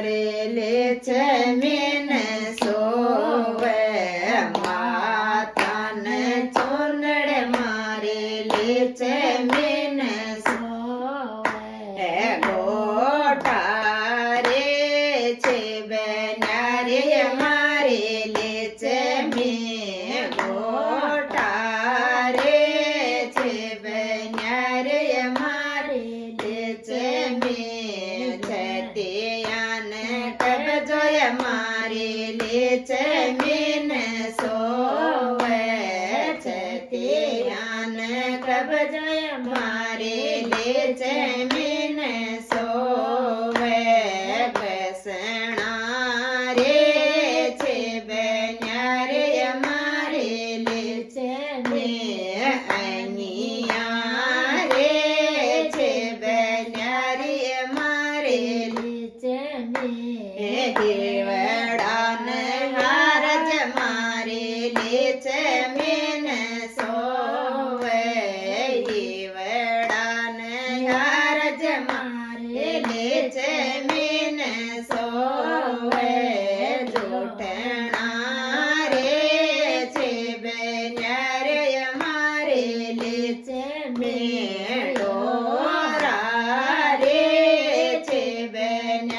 રે છે મીન સોવે માતાને ચૂંદડે મારે લે છે મીન સોવે ગોટા રે છે બેનારે મારે લે છે મીન ગોટા રે છે બેનારે મારે લે છે મીન મારી લે છે મીન સોવે છતિયાન કબજય મારી લે છે મીન સોવે બેસણા રે છે બેન્યારે મારી લે છે મીન અનિયા રે છે બેન્યારે મારી લે છે મીન દેવડાને હારજ મારી લે છે મીન સોવે દેવડાને હારજ મારી લે છે મીન સોવે જોટણા રે છે બેન્યારે મારી લે છે મીન ડોરા રે છે બેન્યારે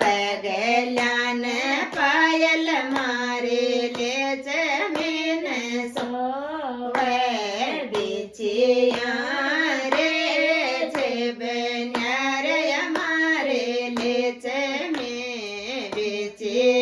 પગલાન પાયલ મારે લે છે મીન સોવે બીચિયા રે છે બેન્યારે મારે લે છે મીન બીચિયા